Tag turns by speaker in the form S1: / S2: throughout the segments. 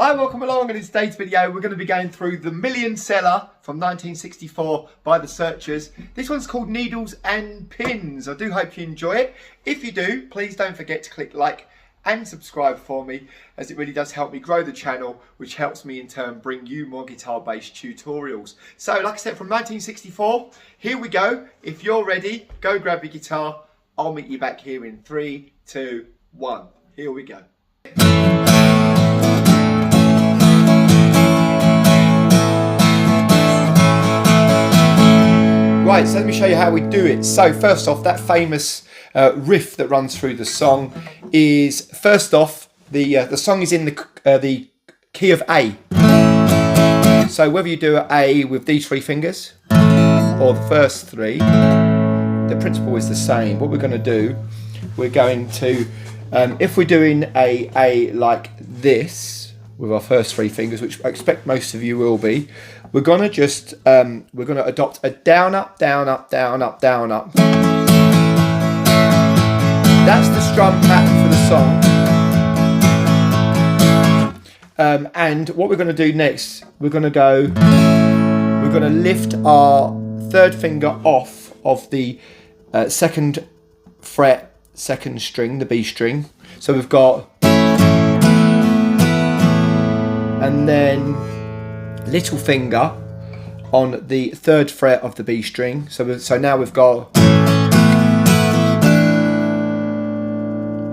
S1: Hi, welcome along. In today's video we're going to be going through the million seller from 1964 by the Searchers. This one's called Needles and Pins. I do hope you enjoy it. If you do, please don't forget to click like and subscribe for me, as it really does help me grow the channel, which helps me in turn bring you more guitar based tutorials. So like I said, from 1964, here we go. If you're ready, go grab your guitar. I'll meet you back here in 3, 2, 1. Here we go. Right, so let me show you how we do it. So first off, that famous riff that runs through the song is, first off, the song is in the key of A. So whether you do an A with these three fingers or the first three, the principle is the same. What we're going to do, we're going to, if we're doing a A like this with our first three fingers, which I expect most of you will be, we're going to just, we're going to adopt a down, up, down, up, down, up, down, up. That's the strum pattern for the song. And what we're going to do next, we're going to lift our third finger off of the second fret, second string, the B string. So we've got, and then little finger on the third fret of the B string. So now we've got,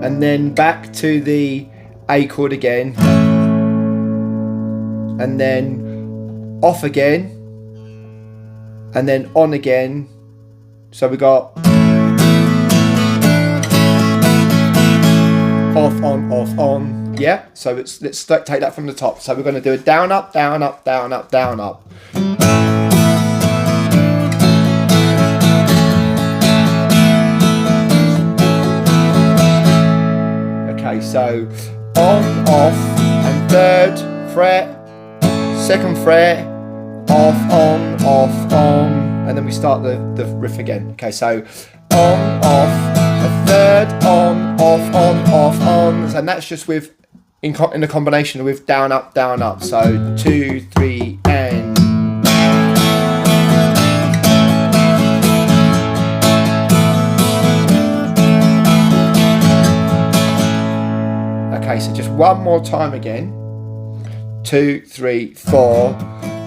S1: and then back to the A chord again, and then off again, and then on again. So we got off, on. Yeah, so let's take that from the top. So we're going to do a down, up, down, up, down, up, down, up. Okay, so on, off, and third fret, second fret, off, on, and then we start the riff again. Okay, so on, off, a third, on, off, on, and that's just with in a combination with down, up, down, up. So 2, 3, and okay, so just one more time again. 2, 3, 4,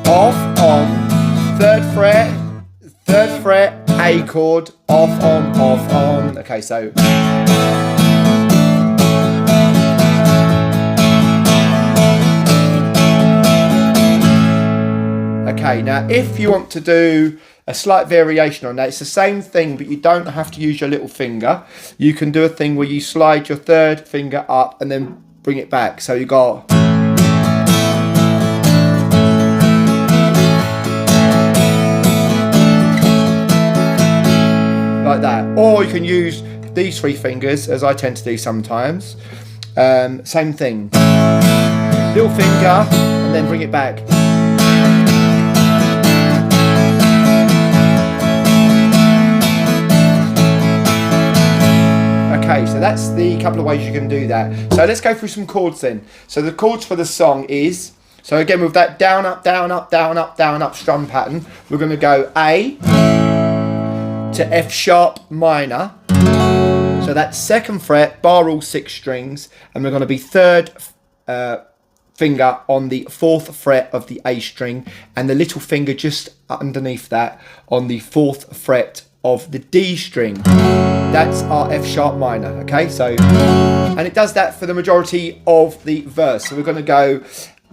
S1: off, on, third fret, A chord, off, on. Okay, so okay, now if you want to do a slight variation on that, it's the same thing, but you don't have to use your little finger. You can do a thing where you slide your third finger up and then bring it back. So you got, like that. Or you can use these three fingers, as I tend to do sometimes. Same thing. Little finger and then bring it back. Okay, so that's the couple of ways you can do that. So let's go through some chords then. So the chords for the song is, so again with that down, up, down, up, down, up, down, up strum pattern, we're going to go A to F sharp minor. So that's second fret, bar all 6 strings, and we're going to be third finger on the 4th fret of the A string, and the little finger just underneath that on the 4th fret of the D string. That's our F sharp minor. Okay, so, and it does that for the majority of the verse. So we're going to go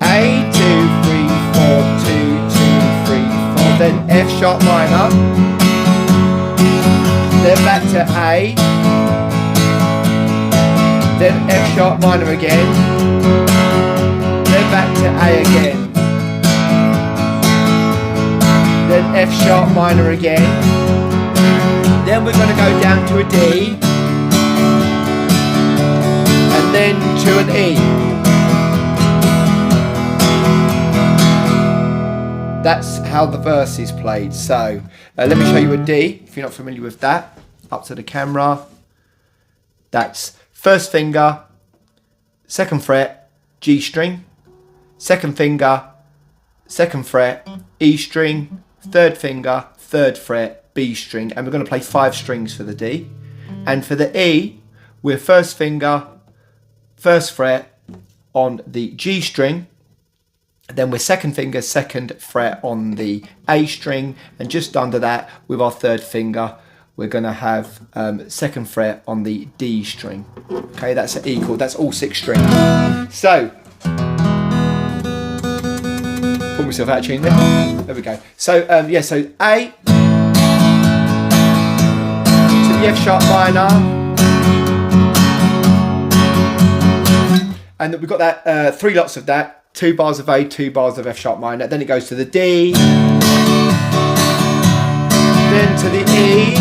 S1: A, 2, 3, 4, 2, 2, 3, 4, then F sharp minor, then back to A, then F sharp minor again, then back to A again, then F sharp minor again. Then we're going to go down to a D, and then to an E. That's how the verse is played. So let me show you a D, if you're not familiar with that. Up to the camera. That's first finger, second fret, G string, second finger, second fret, E string, third finger, third fret, B string, and we're going to play 5 strings for the D. And for the E, we're first finger, first fret on the G string, then we're second finger, second fret on the A string, and just under that, with our third finger, we're going to have second fret on the D string. Okay, that's an E chord. That's all 6 strings. So, pull myself out of tune there. There we go. So, yeah, so A to the F sharp minor. And we've got that 3 lots of that. 2 bars of A, 2 bars of F sharp minor. Then it goes to the D. Then to the E.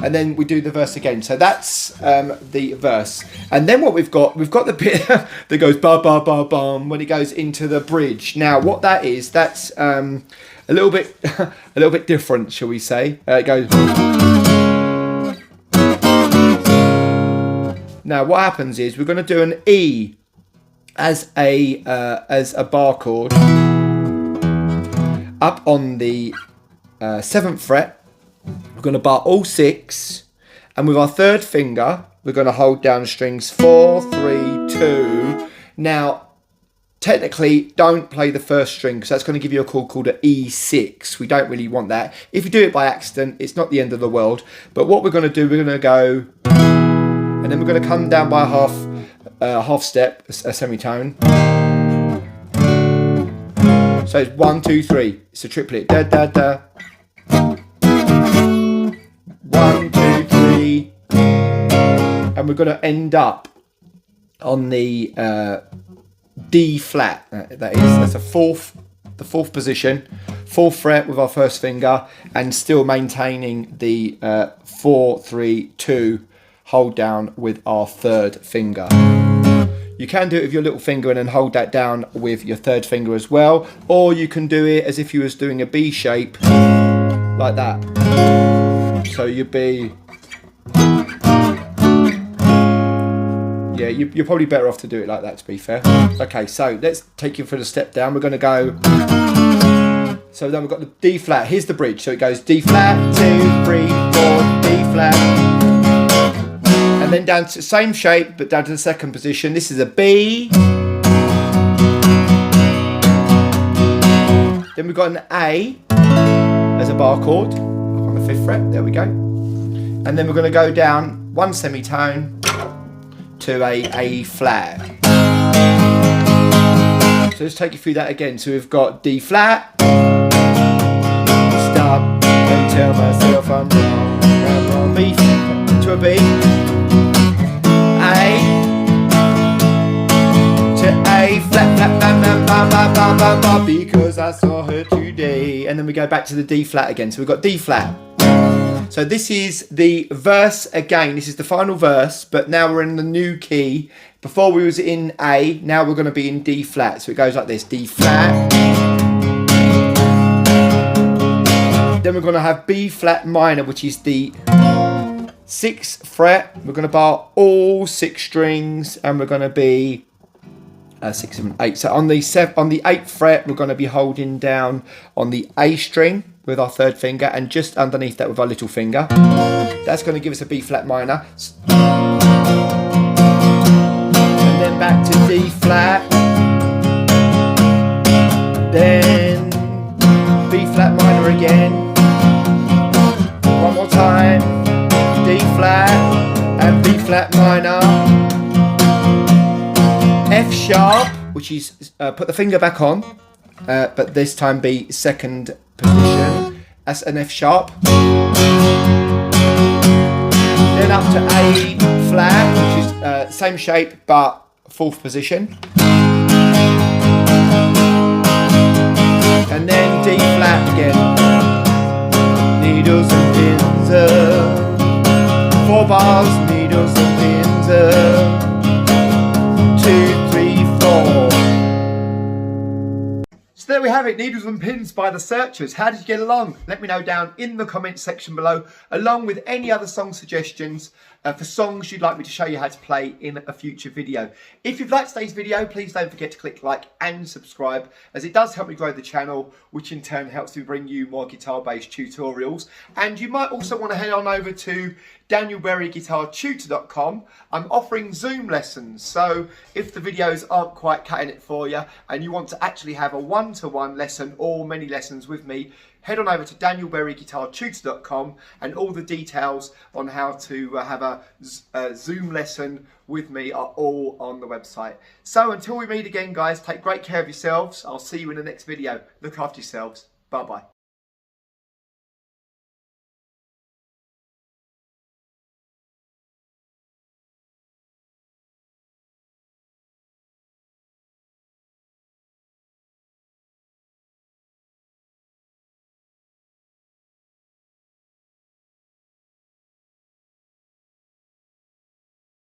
S1: And then we do the verse again. So that's the verse. And then what we've got the bit that goes ba ba ba bum when it goes into the bridge. Now what that is, that's a little bit different, shall we say? It goes. Now what happens is we're going to do an E as a bar chord up on the 7th fret. We're going to bar all 6, and with our third finger we're going to hold down strings 4, 3, 2. Now technically don't play the first string because that's going to give you a chord called an E6. We don't really want that. If you do it by accident, it's not the end of the world. But what we're going to do, we're going to go, and then we're going to come down by a half step, a semitone. So it's 1, 2, 3. It's a triplet. Da da da. 1, 2, 3. And we're going to end up on the D flat. That's the fourth position, 4th fret with our first finger, and still maintaining the 4, 3, 2. Hold down with our third finger. You can do it with your little finger and then hold that down with your third finger as well, or you can do it as if you was doing a B shape like that. So you'd be, yeah, you're probably better off to do it like that, to be fair. Okay, so let's take you through the step down. We're going to go, so then we've got the D flat. Here's the bridge. So it goes D flat, 2, 3, 4, D flat. And then down to the same shape, but down to the second position. This is a B. Then we've got an A as a bar chord up on the 5th fret. There we go. And then we're going to go down 1 semitone to a flat. So let's take you through that again. So we've got D flat. Stop and tell myself I'm wrong. B to a B. A to A, flat, flat, bam, bam, bam, bam, bam, bam, bam, because I saw her today. And then we go back to the D flat again. So we've got D flat. So this is the verse again. This is the final verse, but now we're in the new key. Before we was in A, now we're going to be in D flat. So it goes like this, D flat. Then we're going to have B flat minor, which is the 6th fret. We're going to bar all 6 strings, and we're going to be 6, 7, 8. So on the 8th fret, we're going to be holding down on the A string with our third finger, and just underneath that with our little finger. That's going to give us a B flat minor. And then back to D flat. Then B flat minor again. One more time. D flat and B flat minor, F sharp, which is put the finger back on, but this time be second position. That's an F sharp. Then up to A flat, which is same shape but 4th position, and then D flat again. Needles and pins. 4 bars, needles and pins, 2, 3, 4. So there we have it, Needles and Pins by The Searchers. How did you get along? Let me know down in the comments section below, along with any other song suggestions for songs you'd like me to show you how to play in a future video. If you've liked today's video, please don't forget to click like and subscribe, as it does help me grow the channel, which in turn helps me bring you more guitar-based tutorials. And you might also want to head on over to danielberryguitartutor.com. I'm offering Zoom lessons, so if the videos aren't quite cutting it for you and you want to actually have a one-to-one lesson or many lessons with me, head on over to danielberryguitartutor.com, and all the details on how to have a Zoom lesson with me are all on the website. So until we meet again, guys, take great care of yourselves. I'll see you in the next video. Look after yourselves. Bye-bye.